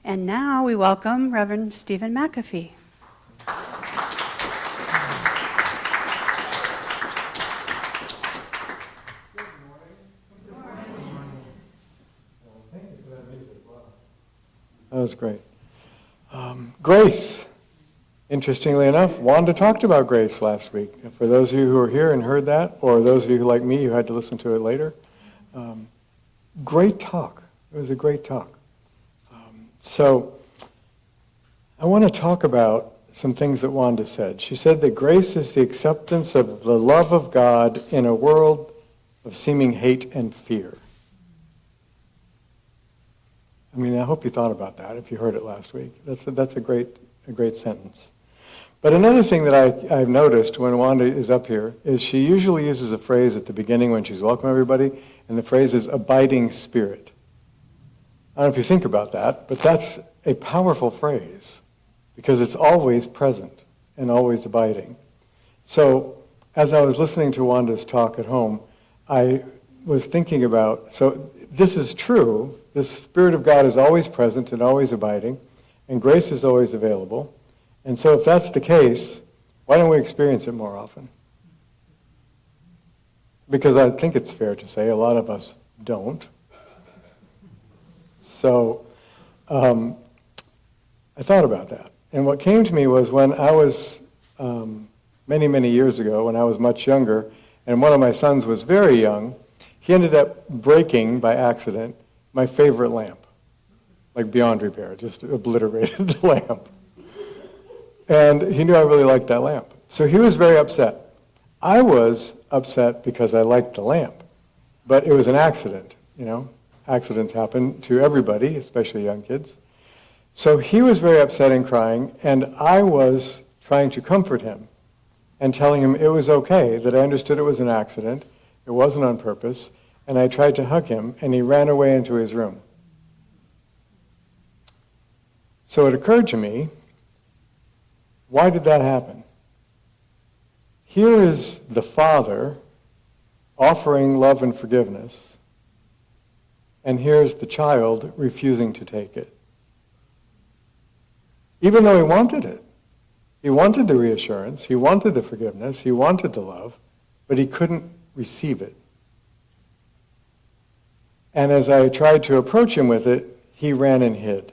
And now we welcome Reverend Stephen McAfee. That was great. Grace. Interestingly enough, Wanda talked about grace last week. For those of you who were here and heard that, or those of you like me who had to listen to it later, great talk. It was a great talk. So I want to talk about some things that Wanda said. She said that grace is the acceptance of the love of God in a world of seeming hate and fear. I mean, I hope you thought about that if you heard it last week. That's a great sentence. But another thing that I've noticed when Wanda is up here is she usually uses a phrase at the beginning when she's welcoming everybody, and the phrase is abiding spirit. I don't know if you think about that, but that's a powerful phrase because it's always present and always abiding. So as I was listening to Wanda's talk at home, I was thinking about, so this is true, the Spirit of God is always present and always abiding, and grace is always available. And so if that's the case, why don't we experience it more often? Because I think it's fair to say a lot of us don't. So I thought about that. And what came to me was when I was, many, many years ago, when I was much younger, and one of my sons was very young, he ended up breaking, by accident, my favorite lamp. Like beyond repair, just obliterated the lamp. And he knew I really liked that lamp. So he was very upset. I was upset because I liked the lamp. But it was an accident, you know. Accidents happen to everybody, especially young kids. So he was very upset and crying, and I was trying to comfort him and telling him it was okay, that I understood it was an accident, it wasn't on purpose, and I tried to hug him, and he ran away into his room. So it occurred to me, why did that happen? Here is the Father offering love and forgiveness, and here's the child refusing to take it. Even though he wanted it. He wanted the reassurance, he wanted the forgiveness, he wanted the love, but he couldn't receive it. And as I tried to approach him with it, he ran and hid.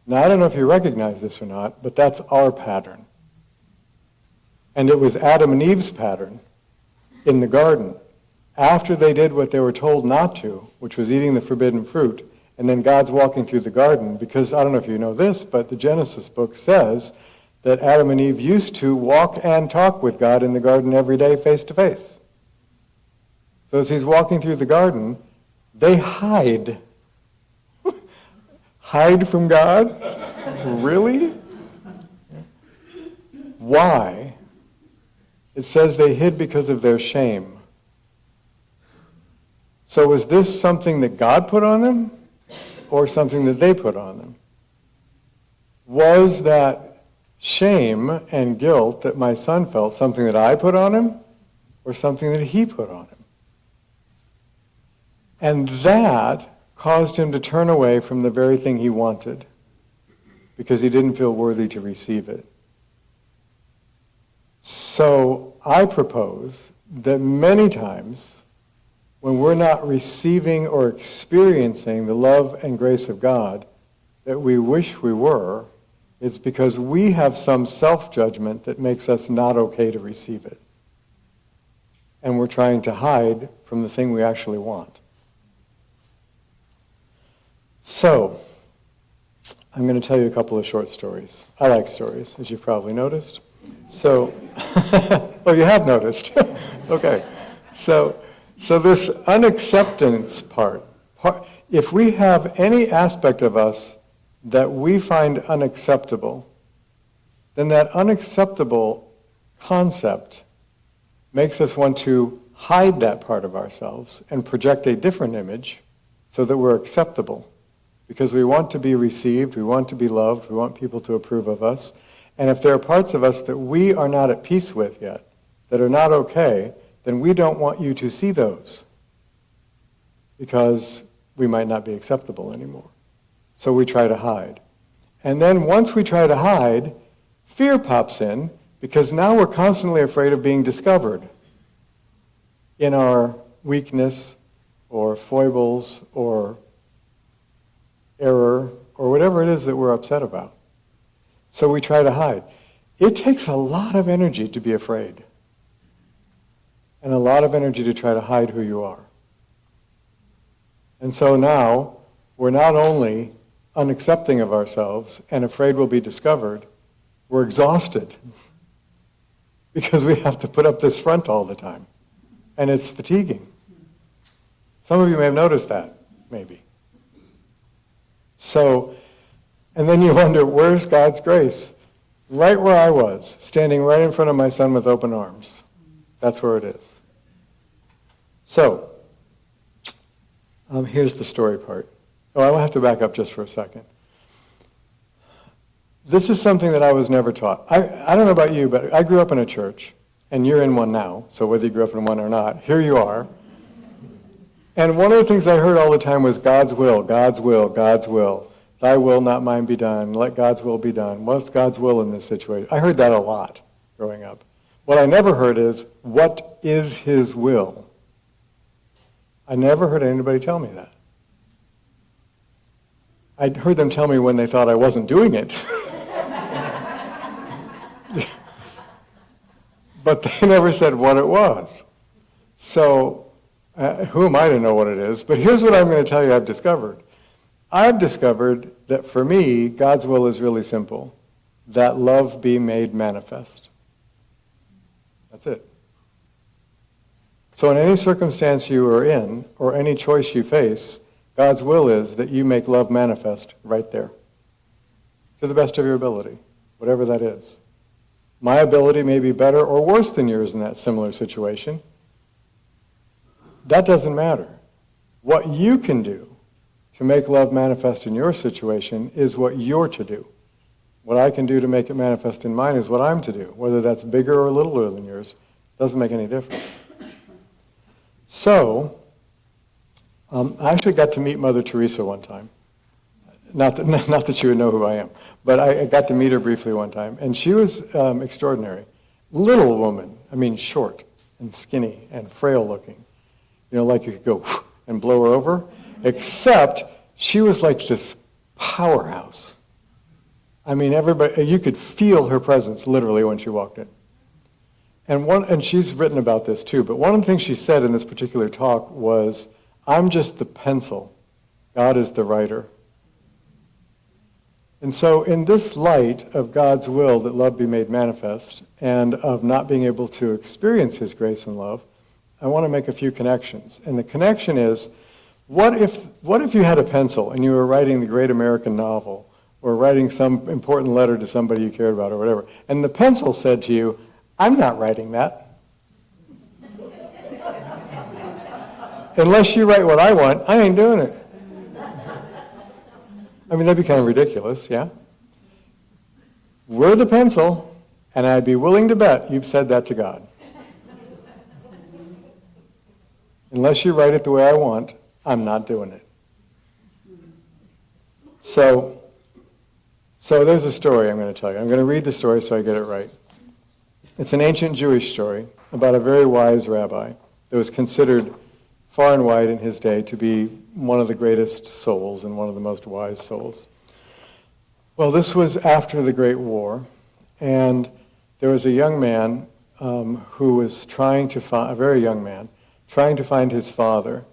Now, I don't know if you recognize this or not, but that's our pattern. And it was Adam and Eve's pattern in the garden. After they did what they were told not to, which was eating the forbidden fruit, and then God's walking through the garden, because I don't know if you know this, but the Genesis book says that Adam and Eve used to walk and talk with God in the garden every day face to face. So as he's walking through the garden, they hide. Hide from God? Really? Why? It says they hid because of their shame. So was this something that God put on them or something that they put on them? Was that shame and guilt that my son felt something that I put on him or something that he put on him? And that caused him to turn away from the very thing he wanted because he didn't feel worthy to receive it. So I propose that many times when we're not receiving or experiencing the love and grace of God that we wish we were, it's because we have some self-judgment that makes us not okay to receive it. And we're trying to hide from the thing we actually want. So, I'm going to tell you a couple of short stories. I like stories, as you've probably noticed. So, oh, you have noticed. Okay. So this unacceptance part, if we have any aspect of us that we find unacceptable, then that unacceptable concept makes us want to hide that part of ourselves and project a different image so that we're acceptable. Because we want to be received, we want to be loved, we want people to approve of us. And if there are parts of us that we are not at peace with yet, that are not okay, then we don't want you to see those. Because we might not be acceptable anymore. So we try to hide. And then once we try to hide, fear pops in, because now we're constantly afraid of being discovered in our weakness or foibles or error or whatever it is that we're upset about. So we try to hide. It takes a lot of energy to be afraid, and a lot of energy to try to hide who you are. And so now we're not only unaccepting of ourselves and afraid we'll be discovered, we're exhausted because we have to put up this front all the time. And it's fatiguing. Some of you may have noticed that, maybe. So, and then you wonder, where's God's grace? Right where I was, standing right in front of my son with open arms. That's where it is. So, here's the story part. Oh, I will have to back up just for a second. This is something that I was never taught. I don't know about you, but I grew up in a church, and you're in one now, so whether you grew up in one or not, here you are. And one of the things I heard all the time was God's will, God's will, God's will. Thy will, not mine, be done. Let God's will be done. What's God's will in this situation? I heard that a lot growing up. What I never heard is, what is his will? I never heard anybody tell me that. I heard them tell me when they thought I wasn't doing it. But they never said what it was. So, who am I to know what it is? But here's what I'm going to tell you I've discovered. I've discovered that for me, God's will is really simple. That love be made manifest. That's it. So in any circumstance you are in, or any choice you face, God's will is that you make love manifest right there. To the best of your ability, whatever that is. My ability may be better or worse than yours in that similar situation. That doesn't matter. What you can do to make love manifest in your situation is what you're to do. What I can do to make it manifest in mine is what I'm to do. Whether that's bigger or littler than yours, doesn't make any difference. So, I actually got to meet Mother Teresa one time. Not that you would know who I am, but I got to meet her briefly one time, and she was extraordinary. Little woman, I mean short and skinny and frail looking. You know, like you could go and blow her over, except she was like this powerhouse. I mean, everybody, you could feel her presence literally when she walked in. And she's written about this too, but one of the things she said in this particular talk was, I'm just the pencil, God is the writer. And so in this light of God's will that love be made manifest, and of not being able to experience his grace and love, I want to make a few connections. And the connection is, what if you had a pencil and you were writing the great American novel, or writing some important letter to somebody you cared about or whatever, and the pencil said to you, I'm not writing that. Unless you write what I want, I ain't doing it. I mean, that'd be kind of ridiculous, yeah? We're the pencil, and I'd be willing to bet you've said that to God. Unless you write it the way I want, I'm not doing it. So there's a story I'm going to tell you. I'm going to read the story so I get it right. It's an ancient Jewish story about a very wise rabbi that was considered far and wide in his day to be one of the greatest souls and one of the most wise souls. Well, this was after the Great War, and there was a young man who was trying to find, a very young man, trying to find his father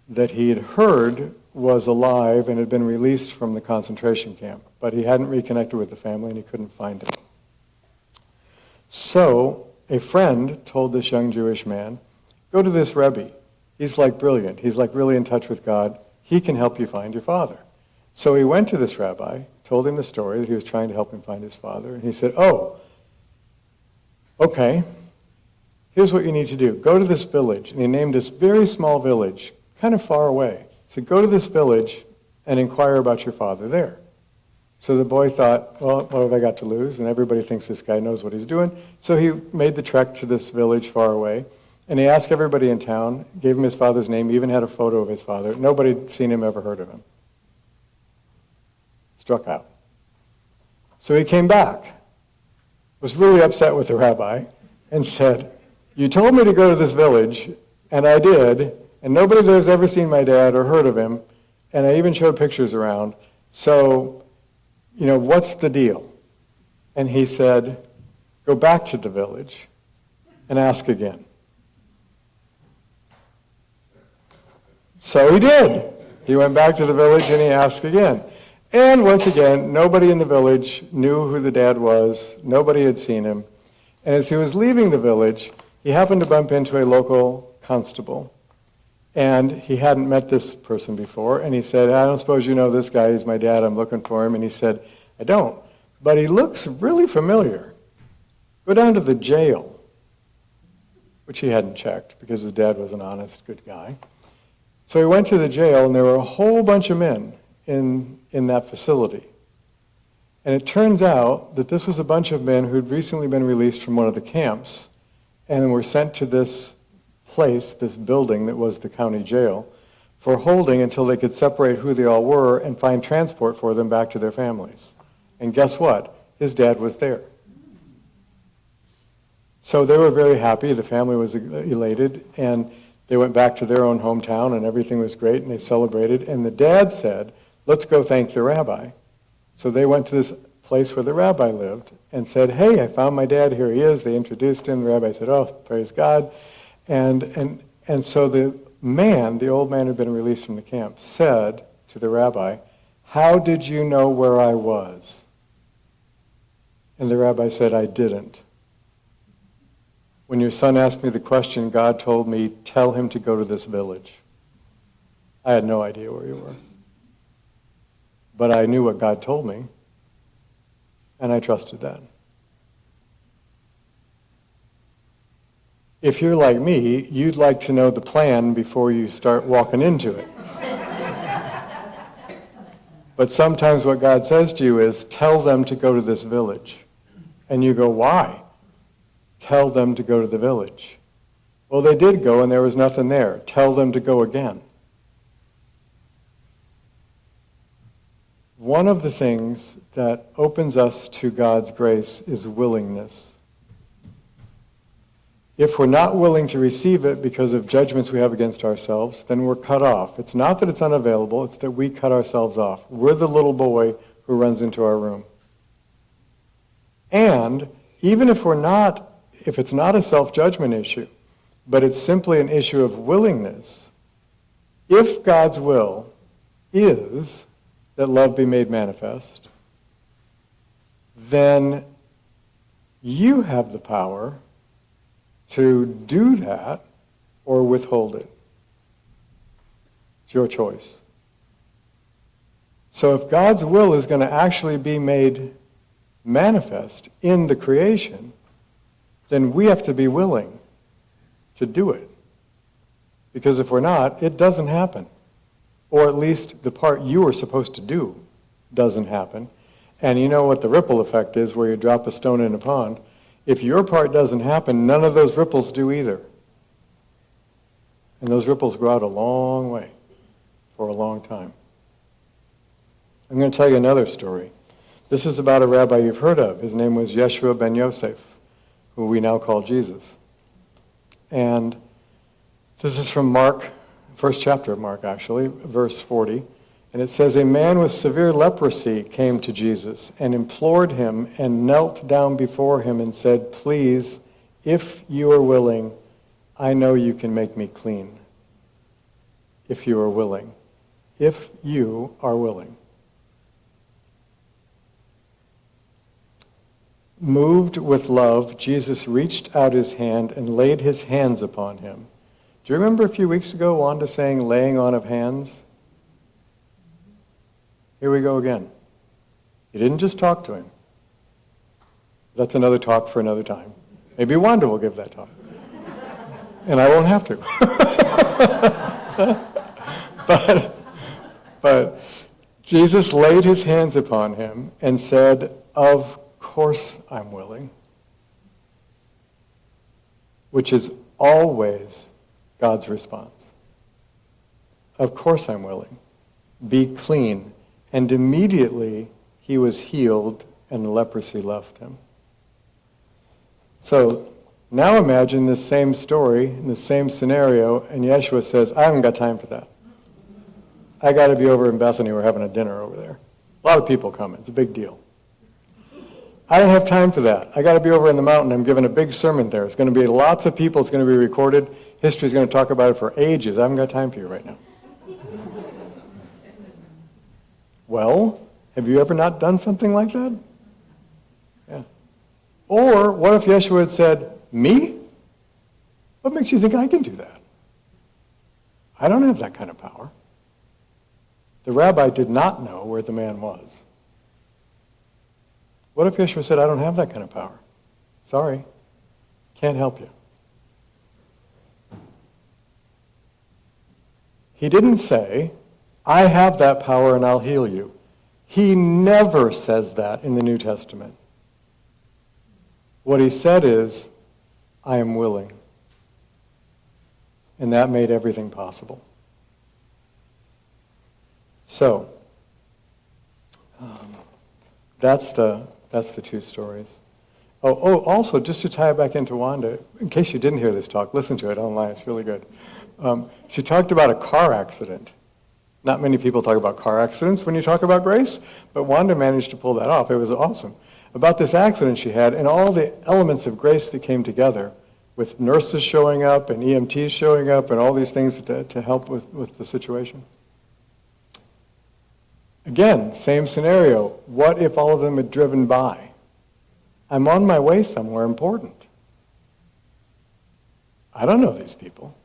that he had heard was alive and had been released from the concentration camp, but he hadn't reconnected with the family and he couldn't find him. So a friend told this young Jewish man, go to this Rebbe. He's like brilliant. He's like really in touch with God. He can help you find your father. So he went to this rabbi, told him the story that he was trying to help him find his father, and he said, oh, okay, here's what you need to do. Go to this village. And he named this very small village, kind of far away. So go to this village and inquire about your father there. So the boy thought, well, what have I got to lose? And everybody thinks this guy knows what he's doing. So he made the trek to this village far away. And he asked everybody in town, gave him his father's name, even had a photo of his father. Nobody had seen him, ever heard of him. struck out. So he came back, was really upset with the rabbi, and said, "You told me to go to this village, and I did, and nobody there's ever seen my dad or heard of him, and I even showed pictures around. So, what's the deal?" And he said, "Go back to the village and ask again." So he did. He went back to the village and he asked again. And once again, nobody in the village knew who the dad was. Nobody had seen him. And as he was leaving the village, he happened to bump into a local constable. And he hadn't met this person before. And he said, "I don't suppose you know this guy. He's my dad. I'm looking for him." And he said, "I don't. But he looks really familiar. Go down to the jail," which he hadn't checked because his dad was an honest, good guy. So he went to the jail, and there were a whole bunch of men in that facility. And it turns out that this was a bunch of men who'd recently been released from one of the camps and were sent to this place, this building that was the county jail, for holding until they could separate who they all were and find transport for them back to their families. And guess what? His dad was there. So they were very happy. The family was elated, and they went back to their own hometown, and everything was great, and they celebrated. And the dad said, "Let's go thank the rabbi." So they went to this place where the rabbi lived and said, "Hey, I found my dad. Here he is." They introduced him. The rabbi said, "Oh, praise God." And so the old man who'd been released from the camp, said to the rabbi, "How did you know where I was?" And the rabbi said, "I didn't. When your son asked me the question, God told me, tell him to go to this village. I had no idea where you were. But I knew what God told me, and I trusted that." If you're like me, you'd like to know the plan before you start walking into it. But sometimes what God says to you is, tell them to go to this village. And you go, why? Tell them to go to the village. Well, they did go and there was nothing there. Tell them to go again. One of the things that opens us to God's grace is willingness. If we're not willing to receive it because of judgments we have against ourselves, then we're cut off. It's not that it's unavailable, it's that we cut ourselves off. We're the little boy who runs into our room. And even if it's not a self-judgment issue, but it's simply an issue of willingness, if God's will is that love be made manifest, then you have the power to do that or withhold it. It's your choice. So if God's will is going to actually be made manifest in the creation, then we have to be willing to do it. Because if we're not, it doesn't happen. Or at least the part you are supposed to do doesn't happen. And you know what the ripple effect is where you drop a stone in a pond. If your part doesn't happen, none of those ripples do either. And those ripples go out a long way for a long time. I'm going to tell you another story. This is about a rabbi you've heard of. His name was Yeshua ben Yosef, who we now call Jesus. And this is from Mark, first chapter of Mark actually, verse 40. And it says, "A man with severe leprosy came to Jesus and implored him and knelt down before him and said, 'Please, if you are willing, I know you can make me clean.'" If you are willing. If you are willing. Moved with love, Jesus reached out his hand and laid his hands upon him. Do you remember a few weeks ago Wanda saying laying on of hands? Here we go again. He didn't just talk to him. That's another talk for another time. Maybe Wanda will give that talk. And I won't have to. But Jesus laid his hands upon him and said, "Of course I'm willing," which is always God's response. Of course I'm willing. Be clean. And immediately he was healed and the leprosy left him. So now imagine this same story, in the same scenario, and Yeshua says, I haven't got time for that. I got to be over in Bethany. We're having a dinner over there. A lot of people coming. It's a big deal. I don't have time for that. I got to be over in the mountain. I'm giving a big sermon there. It's going to be lots of people. It's going to be recorded. History's going to talk about it for ages. I haven't got time for you right now. Well, have you ever not done something like that? Yeah. Or what if Yeshua had said, me? What makes you think I can do that? I don't have that kind of power. The rabbi did not know where the man was. What if Yeshua said, I don't have that kind of power? Sorry, can't help you. He didn't say, I have that power and I'll heal you. He never says that in the New Testament. What he said is, I am willing. And that made everything possible. So, that's the two stories. Also, just to tie it back into Wanda, in case you didn't hear this talk, listen to it online, it's really good. She talked about a car accident. Not many people talk about car accidents when you talk about grace, but Wanda managed to pull that off. It was awesome. About this accident she had and all the elements of grace that came together with nurses showing up and EMTs showing up and all these things to help with the situation. Again, same scenario. What if all of them had driven by? I'm on my way somewhere important. I don't know these people.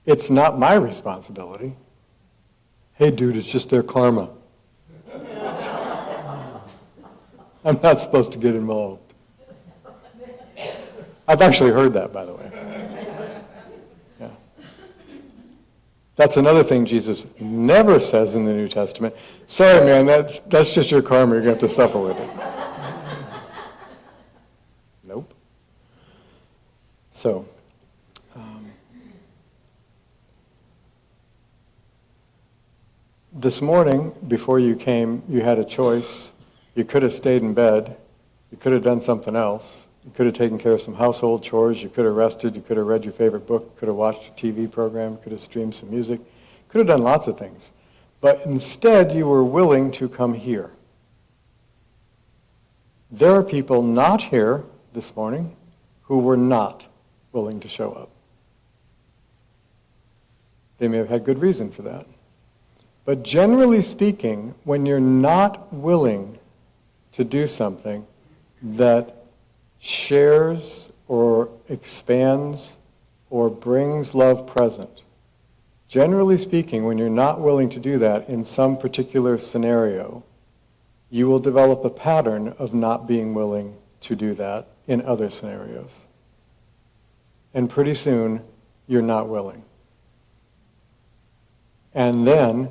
It's not my responsibility. Hey, dude, it's just their karma. I'm not supposed to get involved. I've actually heard that, by the way. Yeah. That's another thing Jesus never says in the New Testament. Sorry, man, that's just your karma. You're going to have to suffer with it. Nope. So, this morning, before you came, you had a choice. You could have stayed in bed. You could have done something else. You could have taken care of some household chores. You could have rested. You could have read your favorite book. Could have watched a TV program. Could have streamed some music. Could have done lots of things. But instead, you were willing to come here. There are people not here this morning who were not willing to show up. They may have had good reason for that. But generally speaking, when you're not willing to do something that shares or expands or brings love present, generally speaking, when you're not willing to do that in some particular scenario, you will develop a pattern of not being willing to do that in other scenarios. And pretty soon, you're not willing. And then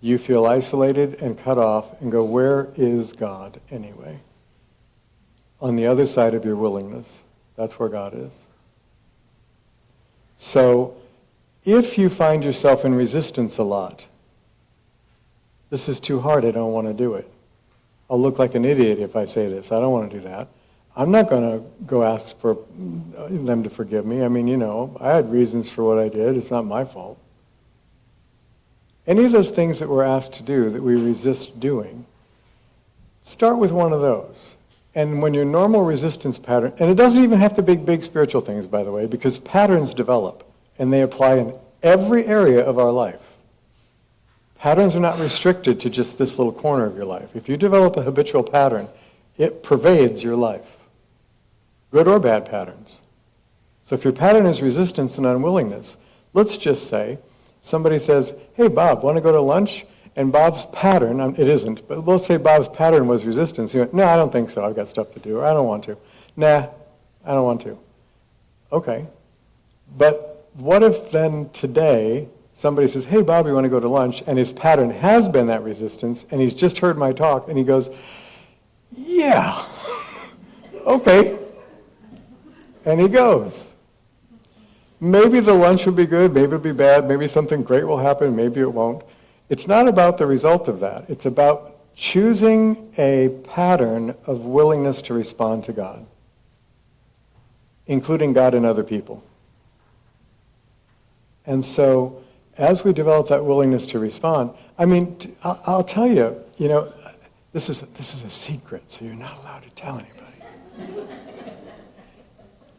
you feel isolated and cut off and go, where is God anyway? On the other side of your willingness, that's where God is. So, if you find yourself in resistance a lot, this is too hard, I don't want to do it. I'll look like an idiot if I say this, I don't want to do that. I'm not going to go ask for them to forgive me. I mean, I had reasons for what I did, it's not my fault. Any of those things that we're asked to do that we resist doing, start with one of those. And when your normal resistance pattern, and it doesn't even have to be big spiritual things, by the way, because patterns develop, and they apply in every area of our life. Patterns are not restricted to just this little corner of your life. If you develop a habitual pattern, it pervades your life, good or bad patterns. So if your pattern is resistance and unwillingness, let's just say, somebody says, hey, Bob, want to go to lunch? And Bob's pattern, it isn't, but let's say Bob's pattern was resistance. He went, no, I don't think so. I've got stuff to do. Or I don't want to. Nah, I don't want to. Okay. But what if then today somebody says, hey, Bob, you want to go to lunch? And his pattern has been that resistance, and he's just heard my talk, and he goes, yeah, okay. And he goes. Maybe the lunch will be good, maybe it'll be bad, maybe something great will happen, maybe it won't. It's not about the result of that. It's about choosing a pattern of willingness to respond to God, including God and other people. And so, as we develop that willingness to respond, I mean, I'll tell you, this is a secret, so you're not allowed to tell anybody.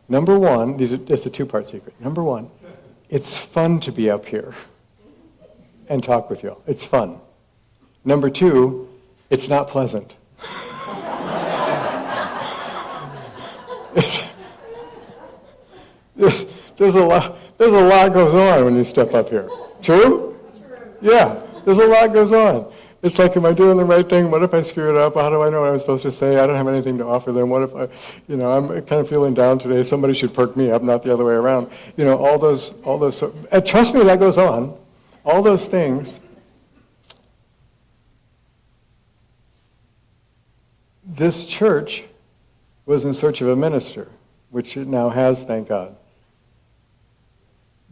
Number one, it's a two-part secret. Number one, it's fun to be up here and talk with you. It's fun. Number two, it's not pleasant. There's a lot goes on when you step up here. True? Yeah, there's a lot goes on. It's like, am I doing the right thing? What if I screw it up? How do I know what I'm supposed to say? I don't have anything to offer them. What if I'm kind of feeling down today. Somebody should perk me up, not the other way around. All those. And trust me, that goes on. All those things. This church was in search of a minister, which it now has, thank God.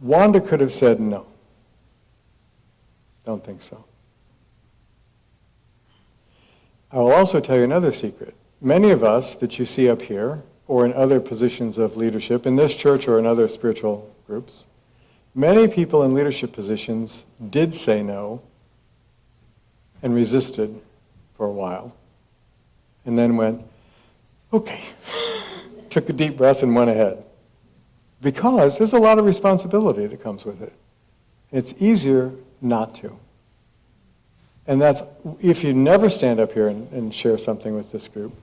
Wanda could have said no. Don't think so. I will also tell you another secret. Many of us that you see up here, or in other positions of leadership, in this church or in other spiritual groups, many people in leadership positions did say no and resisted for a while, and then went, okay, took a deep breath and went ahead. Because there's a lot of responsibility that comes with it. It's easier not to. And that's, if you never stand up here and share something with this group,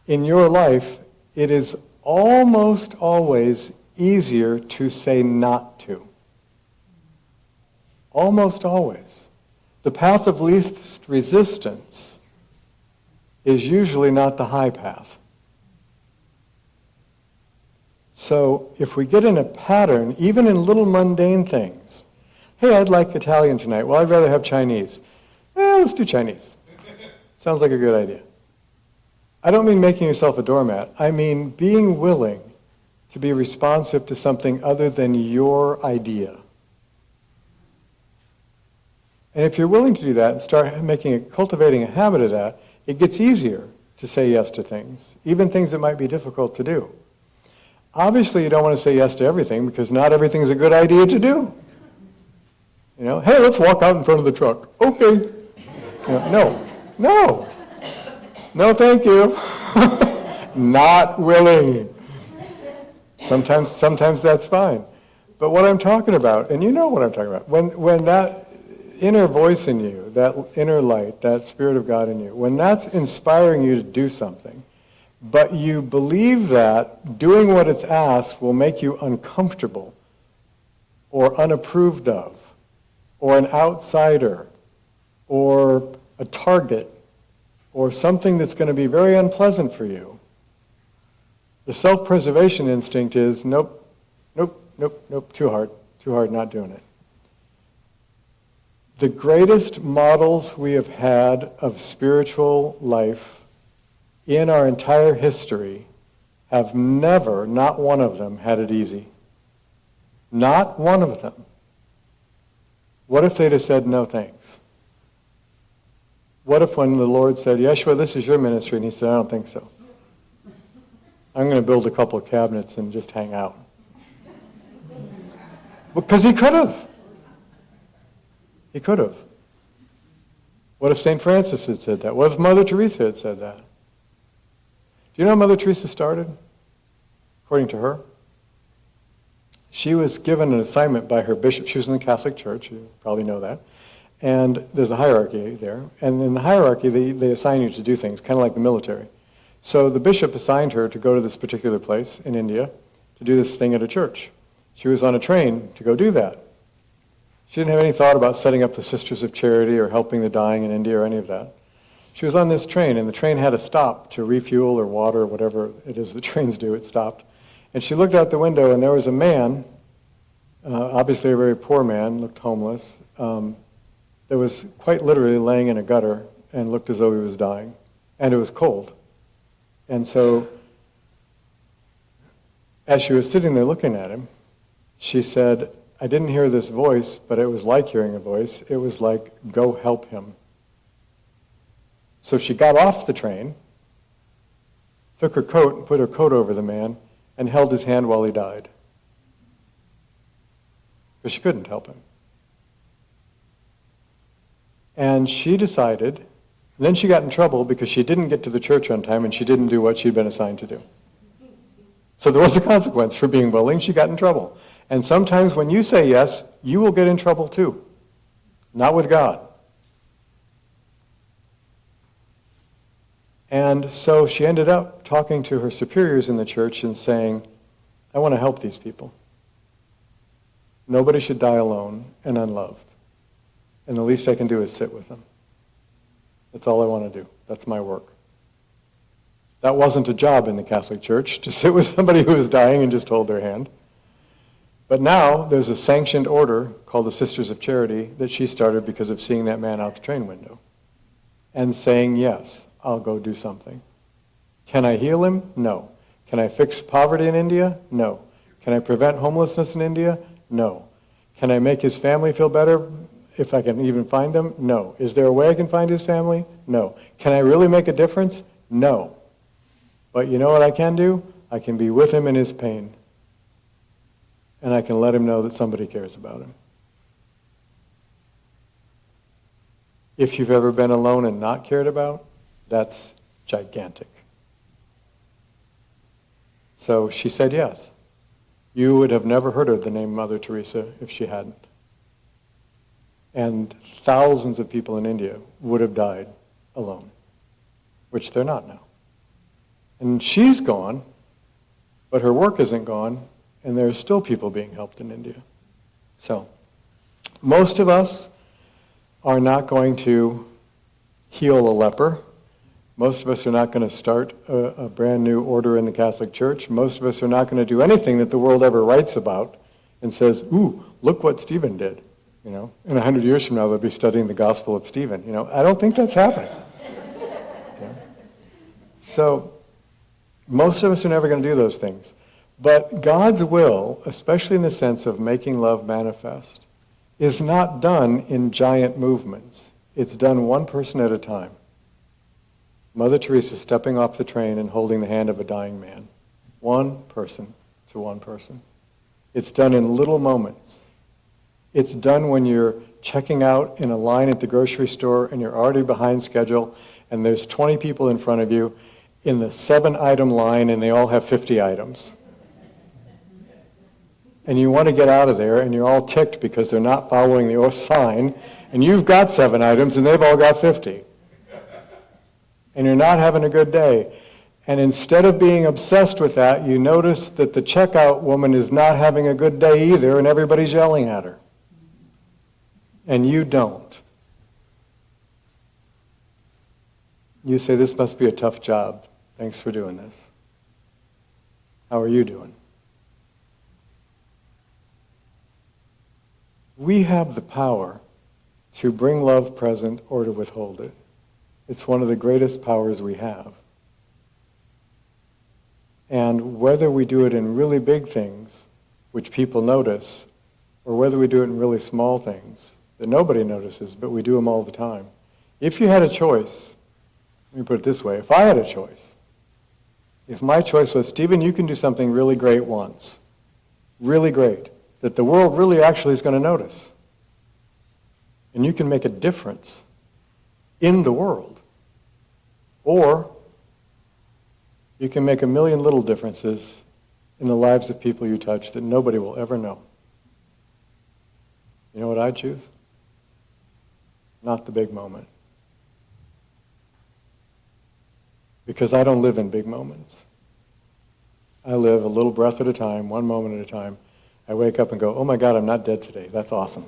in your life, it is almost always easier to say not to. Almost always. The path of least resistance is usually not the high path. So if we get in a pattern, even in little mundane things, hey, I'd like Italian tonight. Well, I'd rather have Chinese. Let's do Chinese. Sounds like a good idea. I don't mean making yourself a doormat. I mean being willing to be responsive to something other than your idea. And if you're willing to do that and start cultivating a habit of that, it gets easier to say yes to things, even things that might be difficult to do. Obviously, you don't want to say yes to everything because not everything is a good idea to do. Hey, let's walk out in front of the truck. Okay. No, thank you. Not willing. Sometimes that's fine. But what I'm talking about, and you know what I'm talking about, when that inner voice in you, that inner light, that Spirit of God in you, when that's inspiring you to do something, but you believe that doing what it's asked will make you uncomfortable or unapproved of, or an outsider, or a target, or something that's going to be very unpleasant for you, the self-preservation instinct is, nope, too hard, not doing it. The greatest models we have had of spiritual life in our entire history have never, not one of them, had it easy. Not one of them. What if they'd have said, no thanks? What if when the Lord said, Yeshua, this is your ministry, and he said, I don't think so. I'm going to build a couple of cabinets and just hang out. Because he could have. He could have. What if St. Francis had said that? What if Mother Teresa had said that? Do you know how Mother Teresa started? According to her, she was given an assignment by her bishop. She was in the Catholic Church, you probably know that. And there's a hierarchy there. And in the hierarchy, they assign you to do things, kind of like the military. So the bishop assigned her to go to this particular place in India to do this thing at a church. She was on a train to go do that. She didn't have any thought about setting up the Sisters of Charity or helping the dying in India or any of that. She was on this train, and the train had to stop to refuel or water or whatever it is the trains do. It stopped. And she looked out the window, and there was a man, obviously a very poor man, looked homeless, that was quite literally laying in a gutter and looked as though he was dying. And it was cold. And so, as she was sitting there looking at him, she said, I didn't hear this voice, but it was like hearing a voice. It was like, go help him. So she got off the train, took her coat and put her coat over the man, and held his hand while he died. Because she couldn't help him. And she decided, and then she got in trouble because she didn't get to the church on time and she didn't do what she'd been assigned to do. So there was a consequence for being willing. She got in trouble. And sometimes when you say yes, you will get in trouble too. Not with God. And so she ended up talking to her superiors in the church and saying, I want to help these people. Nobody should die alone and unloved. And the least I can do is sit with them. That's all I want to do. That's my work. That wasn't a job in the Catholic Church, to sit with somebody who was dying and just hold their hand. But now there's a sanctioned order called the Sisters of Charity that she started because of seeing that man out the train window and saying, yes, I'll go do something. Can I heal him? No. Can I fix poverty in India? No. Can I prevent homelessness in India? No. Can I make his family feel better if I can even find them? No. Is there a way I can find his family? No. Can I really make a difference? No. But you know what I can do? I can be with him in his pain. And I can let him know that somebody cares about him. If you've ever been alone and not cared about, that's gigantic. So she said yes. You would have never heard of the name Mother Teresa if she hadn't. And thousands of people in India would have died alone, which they're not now. And she's gone, but her work isn't gone, and there are still people being helped in India. So, most of us are not going to heal a leper. Most of us are not going to start a brand new order in the Catholic Church. Most of us are not going to do anything that the world ever writes about and says, ooh, look what Stephen did. You know, in 100 years from now, they'll be studying the Gospel of Stephen. You know, I don't think that's happening. Okay? So, most of us are never going to do those things. But God's will, especially in the sense of making love manifest, is not done in giant movements. It's done one person at a time. Mother Teresa stepping off the train and holding the hand of a dying man. One person to one person. It's done in little moments. It's done when you're checking out in a line at the grocery store and you're already behind schedule and there's 20 people in front of you in the 7-item line and they all have 50 items. And you want to get out of there and you're all ticked because they're not following the sign and you've got 7 items and they've all got 50. And you're not having a good day. And instead of being obsessed with that, you notice that the checkout woman is not having a good day either and everybody's yelling at her. And you don't. You say, this must be a tough job. Thanks for doing this. How are you doing? We have the power to bring love present or to withhold it. It's one of the greatest powers we have. And whether we do it in really big things, which people notice, or whether we do it in really small things that nobody notices, but we do them all the time. If you had a choice, let me put it this way, if I had a choice, if my choice was, Stephen, you can do something really great once, really great, that the world really actually is going to notice, and you can make a difference in the world, or you can make a million little differences in the lives of people you touch that nobody will ever know. You know what I choose? Not the big moment. Because I don't live in big moments. I live a little breath at a time, one moment at a time. I wake up and go, oh my God, I'm not dead today. That's awesome.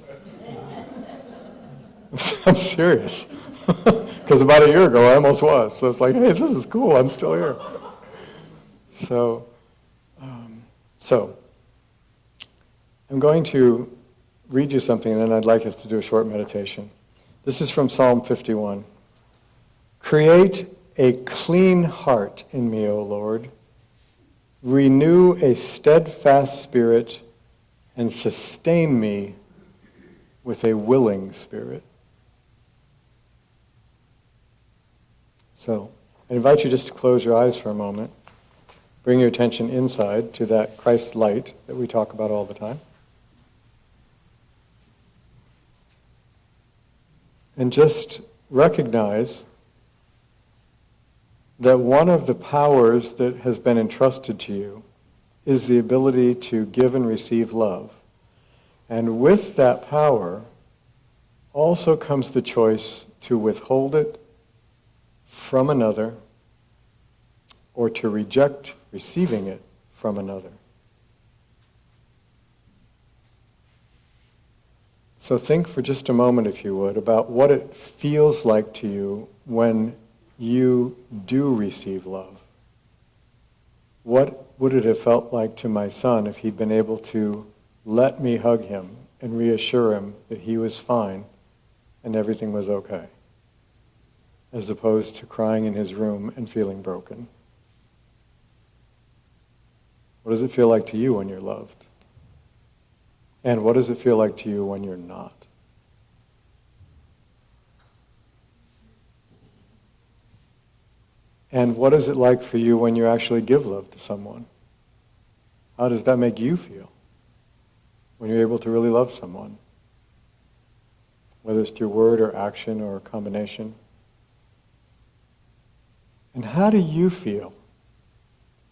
I'm serious. Because about a year ago, I almost was. So it's like, hey, this is cool. I'm still here. So I'm going to read you something, and then I'd like us to do a short meditation. This is from Psalm 51. Create a clean heart in me, O Lord. Renew a steadfast spirit and sustain me with a willing spirit. So I invite you just to close your eyes for a moment. Bring your attention inside to that Christ light that we talk about all the time. And just recognize that one of the powers that has been entrusted to you is the ability to give and receive love. And with that power also comes the choice to withhold it from another or to reject receiving it from another. So think for just a moment, if you would, about what it feels like to you when you do receive love. What would it have felt like to my son if he'd been able to let me hug him and reassure him that he was fine and everything was okay, as opposed to crying in his room and feeling broken? What does it feel like to you when you're loved? And what does it feel like to you when you're not? And what is it like for you when you actually give love to someone? How does that make you feel when you're able to really love someone? Whether it's through word or action or a combination. And how do you feel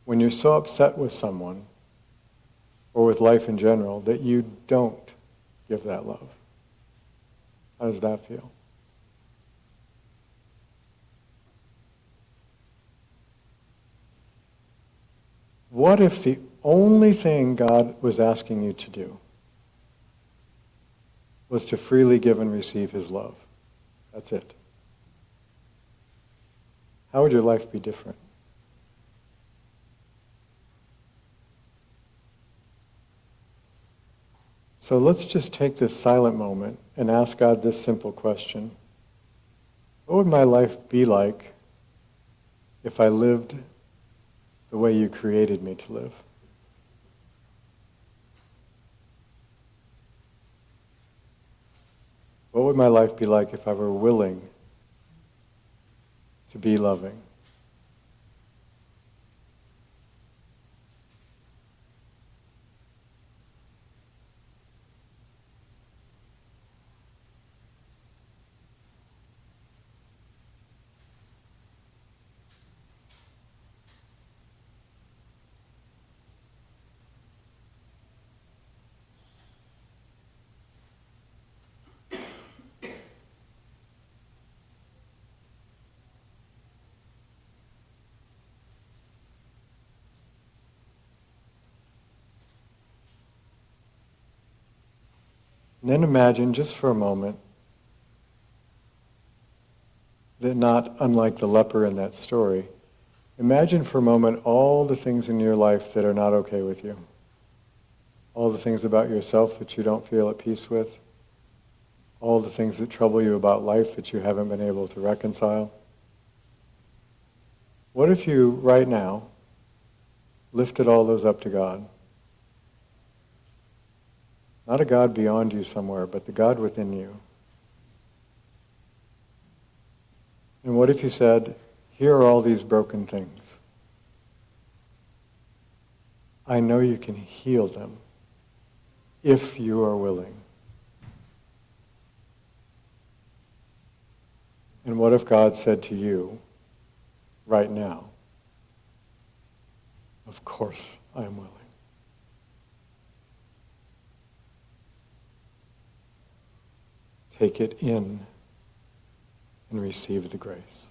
when you're so upset with someone or with life in general that you don't give that love? How does that feel? What if the only thing God was asking you to do was to freely give and receive his love? That's it. How would your life be different? So let's just take this silent moment and ask God this simple question. What would my life be like if I lived the way you created me to live? What would my life be like if I were willing to be loving? And then imagine, just for a moment, that not unlike the leper in that story, imagine for a moment all the things in your life that are not okay with you. All the things about yourself that you don't feel at peace with. All the things that trouble you about life that you haven't been able to reconcile. What if you, right now, lifted all those up to God? Not a God beyond you somewhere, but the God within you. And what if you said, here are all these broken things. I know you can heal them if you are willing. And what if God said to you, right now, of course I am willing. Take it in and receive the grace.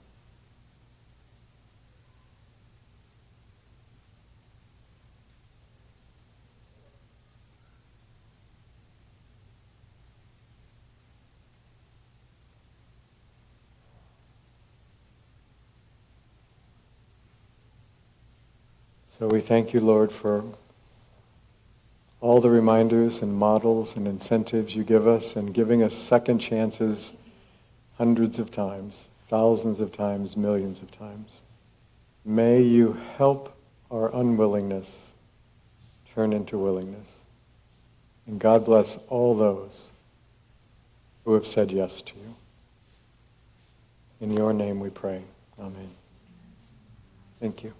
So we thank you, Lord, for all the reminders and models and incentives you give us, and giving us second chances hundreds of times, thousands of times, millions of times. May you help our unwillingness turn into willingness. And God bless all those who have said yes to you. In your name we pray. Amen. Thank you.